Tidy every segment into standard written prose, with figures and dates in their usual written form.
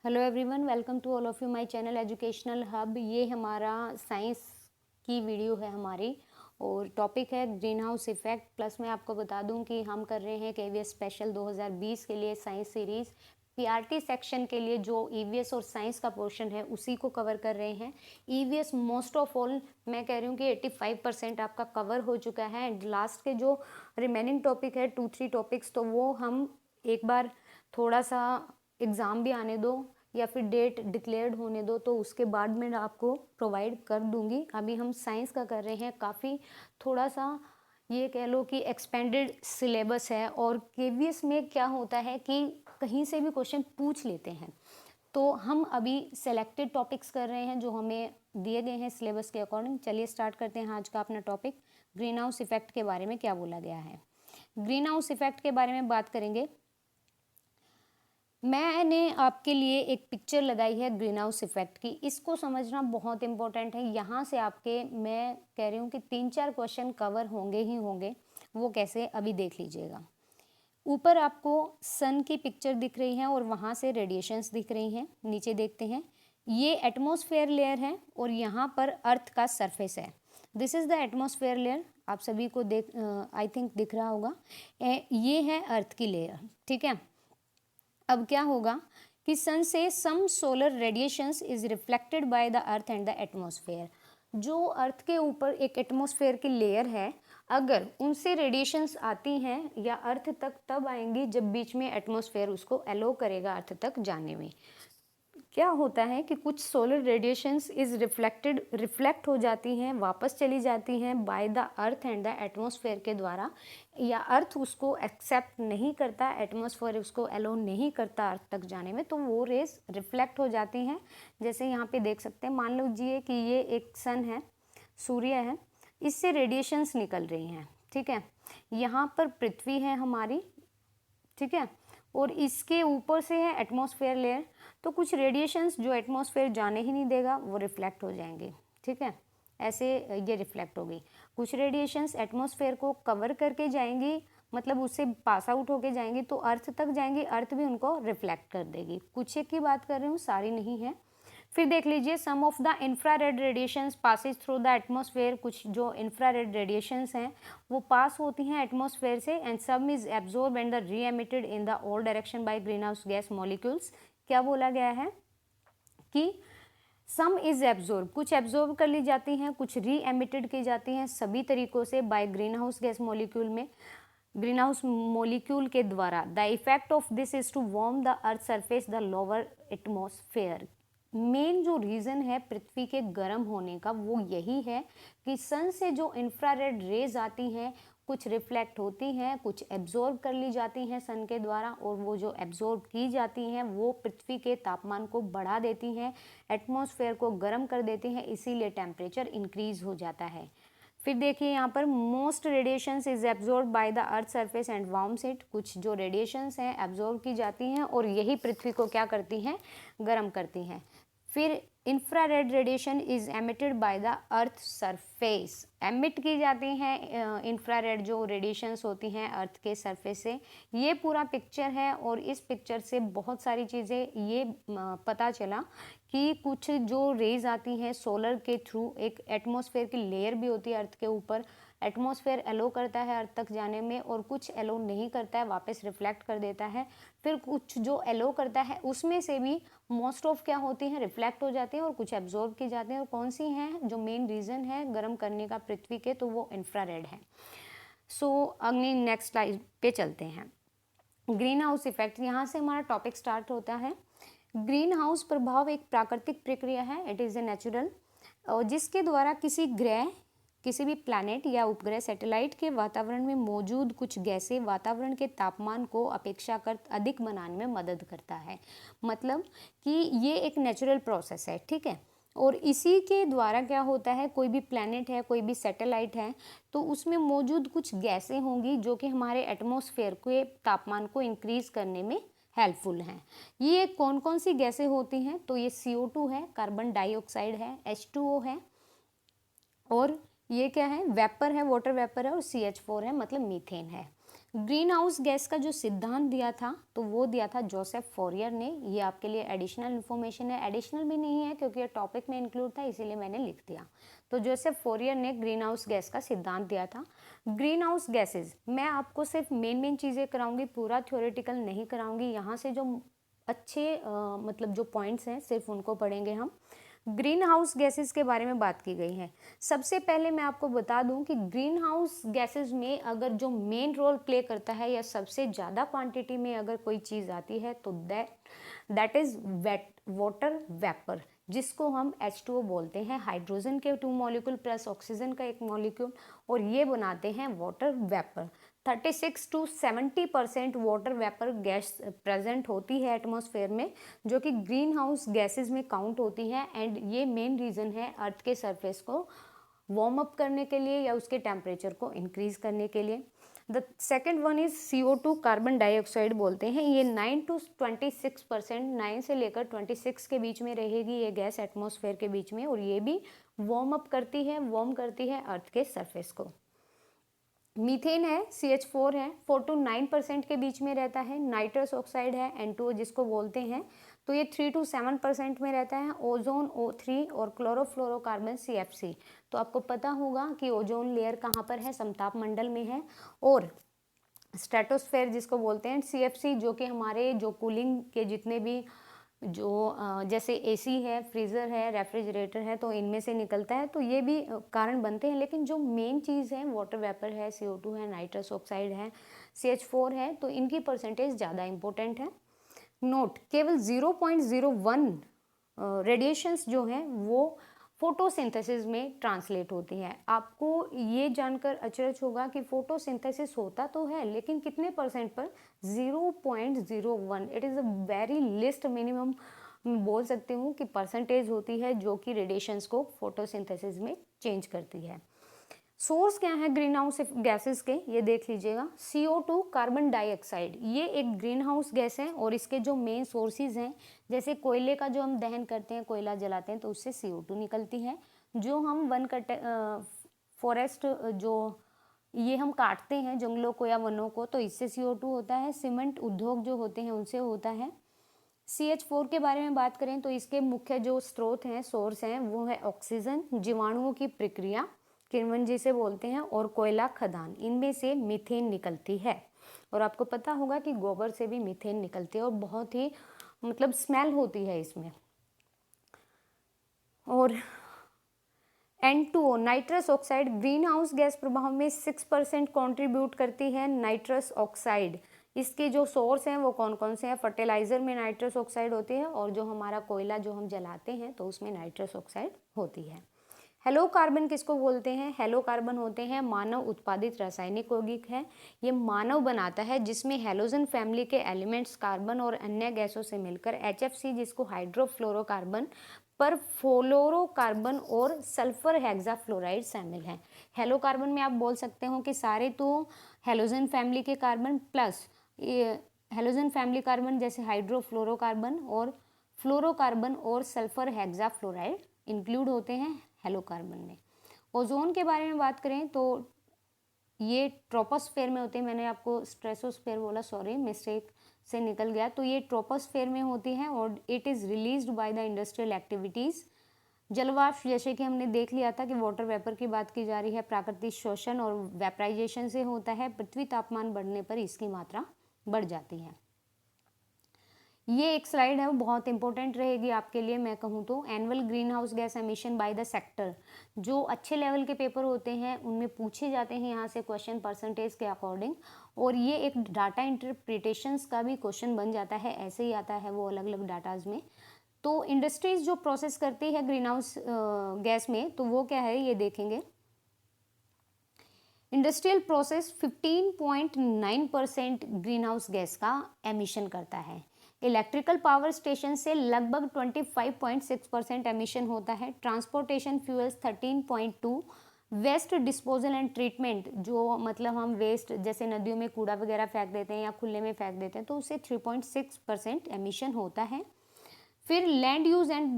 Hello everyone, welcome to all of you my channel educational hub. ये हमारा science की video है हमारी, और टॉपिक है ग्रीन हाउस इफ़ेक्ट। प्लस मैं आपको बता दूं कि हम कर रहे हैं केवीएस स्पेशल 2020 के लिए साइंस सीरीज़। पीआरटी सेक्शन के लिए जो ईवीएस और साइंस का पोर्शन है उसी को कवर कर रहे हैं। ईवीएस मोस्ट ऑफ ऑल मैं कह रही हूँ कि 85% आपका कवर हो चुका है। एंड लास्ट के जो रिमेनिंग टॉपिक है 2-3 टॉपिक्स, तो वो हम एक बार थोड़ा सा एग्ज़ाम भी आने दो या फिर डेट डिक्लेयर्ड होने दो, तो उसके बाद मैं आपको प्रोवाइड कर दूंगी। अभी हम साइंस का कर रहे हैं, काफ़ी थोड़ा सा ये कह लो कि एक्सपेंडेड सिलेबस है। और केवीएस में क्या होता है कि कहीं से भी क्वेश्चन पूछ लेते हैं, तो हम अभी सेलेक्टेड टॉपिक्स कर रहे हैं जो हमें दिए गए हैं सिलेबस के अकॉर्डिंग। चलिए स्टार्ट करते हैं आज का अपना टॉपिक। ग्रीन हाउस इफेक्ट के बारे में क्या बोला गया है। ग्रीन हाउस इफेक्ट के बारे में बात करेंगे। मैंने आपके लिए एक पिक्चर लगाई है ग्रीन हाउस इफेक्ट की। इसको समझना बहुत इंपॉर्टेंट है। यहाँ से आपके मैं कह रही हूँ कि 3-4 क्वेश्चन कवर होंगे ही होंगे। वो कैसे, अभी देख लीजिएगा। ऊपर आपको सन की पिक्चर दिख रही है और वहाँ से रेडिएशंस दिख रही हैं। नीचे देखते हैं, ये एटमॉस्फेयर लेयर है और यहाँ पर अर्थ का सरफेस है। This is the atmosphere layer. आप सभी को देख आई थिंक दिख रहा होगा। ये है अर्थ की लेयर, ठीक है। अब क्या होगा कि सन से some solar radiations is reflected by the earth and the atmosphere. जो अर्थ के ऊपर एक एटमॉस्फेयर की लेयर है, अगर उनसे रेडिएशंस आती हैं या अर्थ तक तब आएंगी जब बीच में एटमॉस्फेयर उसको अलो करेगा अर्थ तक जाने में। क्या होता है कि कुछ सोलर रेडिएशंस इज रिफ्लेक्ट हो जाती हैं, वापस चली जाती हैं bye the earth and the atmosphere के द्वारा, या अर्थ उसको एक्सेप्ट नहीं करता, एटमॉस्फेयर उसको अलो नहीं करता अर्थ तक जाने में, तो वो रेज रिफ्लेक्ट हो जाती हैं। जैसे यहाँ पे देख सकते हैं, मान लीजिए कि ये एक सन है, सूर्य है, इससे रेडिएशंस निकल रही हैं, ठीक है। यहाँ पर पृथ्वी है हमारी, ठीक है, और इसके ऊपर से है एटमॉस्फेयर लेयर। तो कुछ रेडिएशंस जो एटमॉस्फेयर जाने ही नहीं देगा वो रिफ्लेक्ट हो जाएंगे, ठीक है। ऐसे ये रिफ्लेक्ट हो गई। कुछ रेडिएशंस एटमॉस्फेयर को कवर करके जाएंगी, मतलब उससे पास आउट होके जाएंगी तो अर्थ तक जाएंगी, अर्थ भी उनको रिफ्लेक्ट कर देगी। कुछ एक की बात कर रही हूँ, सारी नहीं है। फिर देख लीजिए, some of the infrared radiations passes through the atmosphere. कुछ जो इंफ्रारेड रेडिएशंस हैं वो पास होती हैं एटमॉस्फेयर से, and some is absorb and the re-emitted in the all direction by greenhouse gas molecules. क्या बोला गया है कि सम इज एब्जॉर्ब, कुछ एब्जॉर्ब कर ली जाती हैं, कुछ री एमिटेड की जाती हैं, सभी तरीकों से by greenhouse gas molecule में, ग्रीन हाउस मॉलिक्यूल के द्वारा। The effect of this is to warm the earth surface the lower atmosphere. Main जो रीज़न है पृथ्वी के गर्म होने का वो यही है कि सन से जो इंफ्रारेड रेज आती हैं, कुछ रिफ्लेक्ट होती हैं, कुछ एब्जॉर्ब कर ली जाती हैं सन के द्वारा, और वो जो एब्जॉर्ब की जाती हैं वो पृथ्वी के तापमान को बढ़ा देती हैं, एटमॉस्फेयर को गर्म कर देती हैं, इसीलिए टेम्परेचर इंक्रीज हो जाता है। फिर देखिए यहाँ पर, most radiations is absorb by the earth surface and warms it. कुछ जो रेडिएशंस हैं एब्जॉर्ब की जाती हैं और यही पृथ्वी को क्या करती हैं, गर्म करती हैं। फिर infrared radiation is emitted by the earth surface. Emit की जाती हैं इंफ्रारेड जो रेडिएशंस होती हैं अर्थ के सरफेस से। ये पूरा पिक्चर है, और इस पिक्चर से बहुत सारी चीज़ें ये पता चला कि कुछ जो रेज आती हैं सोलर के थ्रू, एक एटमॉस्फेयर की लेयर भी होती है अर्थ के ऊपर, एटमॉस्फेयर एलो करता है अर्थ तक जाने में, और कुछ एलो नहीं करता है, वापस रिफ्लेक्ट कर देता है। फिर कुछ जो एलो करता है उसमें से भी मोस्ट ऑफ क्या होती हैं, रिफ्लेक्ट हो जाती हैं, और कुछ एब्जॉर्ब की जाती हैं। और कौन सी हैं जो मेन रीज़न है गर्म करने का पृथ्वी के, तो वो इंफ्रारेड है। सो अगली नेक्स्ट स्लाइड पे चलते हैं। ग्रीन हाउस इफेक्ट, यहाँ से हमारा टॉपिक स्टार्ट होता है। ग्रीन हाउस प्रभाव एक प्राकृतिक प्रक्रिया है, इट इज़ ए नेचुरल, जिसके द्वारा किसी ग्रह, किसी भी प्लैनेट या उपग्रह सैटेलाइट के वातावरण में मौजूद कुछ गैसें वातावरण के तापमान को अपेक्षाकृत अधिक बनाने में मदद करता है। मतलब कि ये एक नेचुरल प्रोसेस है, ठीक है। और इसी के द्वारा क्या होता है, कोई भी प्लैनेट है, कोई भी सैटेलाइट है, तो उसमें मौजूद कुछ गैसें होंगी जो कि हमारे एटमॉस्फेयर के तापमान को इंक्रीज करने में हेल्पफुल हैं। ये कौन कौन सी गैसें होती हैं, तो ये CO2 है, कार्बन डाइऑक्साइड है, H2O है, और ये क्या है, वेपर है, वाटर वेपर है, और CH4 है, मतलब मीथेन है। ग्रीन हाउस गैस का जो सिद्धांत दिया था तो वो दिया था जोसेफ फोरियर ने। ये आपके लिए एडिशनल इन्फॉर्मेशन है, एडिशनल भी नहीं है क्योंकि ये टॉपिक में इंक्लूड था इसीलिए मैंने लिख दिया। तो जोसेफ फोरियर ने ग्रीन हाउस गैस का सिद्धांत दिया था। ग्रीन हाउस गैसेज, मैं आपको सिर्फ मेन चीज़ें कराऊंगी, पूरा थ्योरेटिकल नहीं कराऊंगी। यहाँ से जो अच्छे मतलब जो पॉइंट्स हैं सिर्फ उनको पढ़ेंगे हम। ग्रीन हाउस गैसेस के बारे में बात की गई है। सबसे पहले मैं आपको बता दूं कि ग्रीन हाउस गैसेस में अगर जो मेन रोल प्ले करता है या सबसे ज़्यादा क्वांटिटी में अगर कोई चीज़ आती है तो दैट इज़ वाटर वेपर, जिसको हम H2O बोलते हैं। हाइड्रोजन के 2 मॉलिक्यूल प्लस ऑक्सीजन का 1 मॉलिक्यूल, और ये बनाते हैं water vapour. 36 to 70% water vapour gas present होती है एटमॉस्फेयर में, जो कि ग्रीन हाउस गैसेज में काउंट होती है। एंड ये मेन रीज़न है अर्थ के सरफेस को वार्म अप करने के लिए या उसके टेम्परेचर को इंक्रीज करने के लिए। The second one is CO2, carbon dioxide बोलते हैं। ये 9 to 26%, 9 से लेकर 26 के बीच में रहेगी ये गैस एटमॉस्फेयर के बीच में, और ये भी वार्म अप करती है, वार्म करती है अर्थ के सरफेस को। मीथेन है, CH4 है, 4 to 9% के बीच में रहता है। नाइट्रस ऑक्साइड है, N2O जिसको बोलते हैं, तो ये 3 to 7% में रहता है। ओजोन O3 और क्लोरोफ्लोरोकार्बन CFC। तो आपको पता होगा कि ओजोन लेयर कहाँ पर है, समताप मंडल में है। और स्ट्रेटोस्फेयर जिसको बोलते हैं, CFC, जो कि हमारे जो कूलिंग के जितने भी जो जैसे AC है, फ्रीज़र है, रेफ्रिजरेटर है, तो इनमें से निकलता है, तो ये भी कारण बनते हैं। लेकिन जो मेन चीज़ है वाटर वेपर है, CO2 है, नाइट्रस ऑक्साइड है, CH4 है, तो इनकी परसेंटेज ज़्यादा इंपॉर्टेंट है। नोट, केवल 0.01 रेडिएशंस जो हैं वो फोटोसिंथेसिस में ट्रांसलेट होती हैं। आपको ये जानकर अचरज होगा कि फोटोसिंथेसिस होता तो है लेकिन कितने परसेंट पर, 0.01। It is a very list minimum बोल सकती हूँ कि परसेंटेज होती है जो कि रेडिएशंस को फोटोसिंथेसिस में चेंज करती है। सोर्स क्या है ग्रीन हाउस गैसेस के, ये देख लीजिएगा। CO2, कार्बन डाइऑक्साइड, ये एक ग्रीन हाउस गैस है और इसके जो मेन सोर्सेज हैं, जैसे कोयले का जो हम दहन करते हैं, कोयला जलाते हैं, तो उससे CO2 निकलती है। जो हम फॉरेस्ट जो ये हम काटते हैं जंगलों को या वनों को, तो इससे CO2 होता है। सीमेंट उद्योग जो होते हैं उनसे होता है। CH4 के बारे में बात करें तो इसके मुख्य जो स्रोत हैं, सोर्स हैं, वो है ऑक्सीजन, जीवाणुओं की प्रक्रिया, किण्वन जिसे बोलते हैं, और कोयला खदान, इनमें से मीथेन निकलती है। और आपको पता होगा कि गोबर से भी मीथेन निकलती है और बहुत ही मतलब स्मेल होती है इसमें। और N2O, nitrous oxide, green house gas प्रभाव में 6% कॉन्ट्रीब्यूट करती है नाइट्रस ऑक्साइड। इसके जो सोर्स हैं वो कौन कौन से हैं, फर्टिलाइजर में नाइट्रस ऑक्साइड होती है, और जो हमारा कोयला जो हम जलाते हैं तो उसमें नाइट्रस ऑक्साइड होती है। हेलो कार्बन किसको बोलते हैं, हेलो कार्बन होते हैं मानव उत्पादित रासायनिक यौगिक है। ये मानव बनाता है जिसमें हेलोजन फैमिली के एलिमेंट्स कार्बन और अन्य गैसों से मिलकर HFC, जिसको हाइड्रोफ्लोरोकार्बन, पर फ्लोरोकार्बन और सल्फर हेक्साफ्लोराइड शामिल हैं। हेलो कार्बन में आप बोल सकते हो कि सारे तो हेलोजन फैमिली के carbon plus halogen family carbon जैसे हाइड्रोफ्लोरोकार्बन और फ्लोरोकार्बन और सल्फर हेक्साफ्लोराइड इंक्लूड होते हैं हेलो कार्बन में। ओजोन के बारे में बात करें तो ये ट्रोपोस्फेयर में होते हैं। मैंने आपको स्ट्रेटोस्फेयर बोला, सॉरी मिस्टेक से निकल गया। तो ये ट्रोपोस्फेयर में होती है और it is released by the industrial activities. जलवाष्प, जैसे कि हमने देख लिया था कि वाटर वेपर की बात की जा रही है, प्राकृतिक शोषण और वेपराइजेशन से होता है। पृथ्वी तापमान बढ़ने पर इसकी मात्रा बढ़ जाती है। ये एक स्लाइड है वो बहुत इंपॉर्टेंट रहेगी आपके लिए, मैं कहूँ तो। Annual green house gas emission by the sector, जो अच्छे लेवल के पेपर होते हैं उनमें पूछे जाते हैं यहाँ से क्वेश्चन परसेंटेज के अकॉर्डिंग। और ये एक डाटा इंटरप्रिटेशंस का भी क्वेश्चन बन जाता है, ऐसे ही आता है वो अलग अलग डाटाज में। तो इंडस्ट्रीज जो प्रोसेस करती है ग्रीन हाउस गैस में, तो वो क्या है ये देखेंगे। Industrial process 15.9% green house gas का एमिशन करता है। इलेक्ट्रिकल पावर स्टेशन से लगभग 25.6% एमिशन होता है। Transportation fuels 13.2, waste disposal and treatment, जो मतलब हम वेस्ट जैसे नदियों में कूड़ा वगैरह फेंक देते हैं या खुले में फेंक देते हैं, तो उससे 3.6% एमिशन होता है। फिर land use and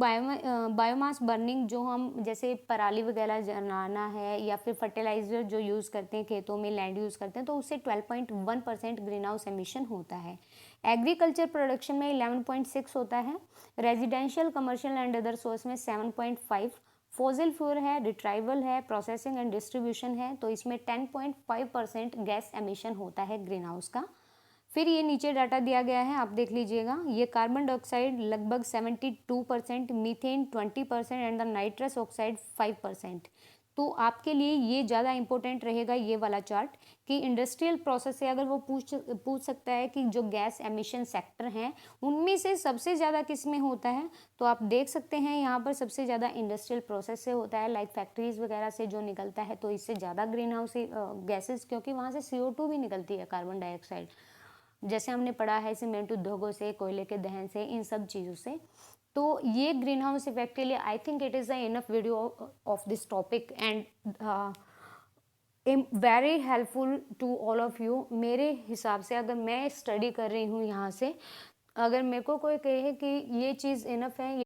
biomass burning, जो हम जैसे पराली वगैरह जलाना है या फिर फर्टिलाइज़र जो यूज़ करते हैं खेतों में, लैंड यूज़ करते हैं, तो उससे 12.1% ग्रीन हाउस एमिशन होता है। एग्रीकल्चर प्रोडक्शन में 11.6 होता है। Residential, commercial and other source में 7.5। फॉसिल फ्यूल है, रिट्राइवल है, प्रोसेसिंग एंड डिस्ट्रीब्यूशन है, तो इसमें 10.5% गैस एमिशन होता है ग्रीन हाउस का। फिर ये नीचे डाटा दिया गया है, आप देख लीजिएगा। ये कार्बन डाइऑक्साइड लगभग 72%, methane 20% and the nitrous oxide 5%। तो आपके लिए ये ज़्यादा इंपॉर्टेंट रहेगा ये वाला चार्ट, कि इंडस्ट्रियल प्रोसेस से अगर वो पूछ सकता है कि जो गैस एमिशन सेक्टर हैं उनमें से सबसे ज़्यादा किस में होता है, तो आप देख सकते हैं यहाँ पर सबसे ज़्यादा इंडस्ट्रियल प्रोसेस से होता है, लाइक फैक्ट्रीज वगैरह से जो निकलता है, तो इससे ज़्यादा ग्रीन हाउस गैसेस, क्योंकि वहाँ से CO2 भी निकलती है, कार्बन डाइऑक्साइड, जैसे हमने पढ़ा है सीमेंट उद्योगों से, कोयले के दहन से, इन सब चीज़ों से। तो ये ग्रीन हाउस इफेक्ट के लिए I think it is a enough video of this topic and very helpful to all of you. मेरे हिसाब से अगर मैं स्टडी कर रही हूँ यहाँ से, अगर मेरे को कोई कहे कि ये चीज़ इनफ है,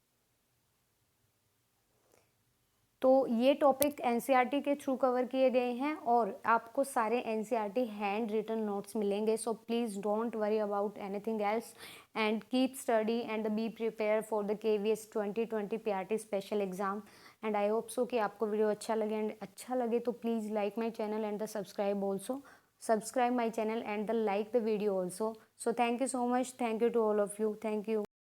तो ये टॉपिक एनसीईआरटी के थ्रू कवर किए गए हैं और आपको सारे एनसीईआरटी हैंड रिटन नोट्स मिलेंगे। So please don't worry about anything else and keep study and be prepare for the KVS 2020 PRT special exam. And I hope so कि आपको वीडियो अच्छा लगे, एंड अच्छा लगे तो please like my channel and the subscribe also, subscribe my channel and the like the video also. So thank you so much, thank you to all of you, thank you.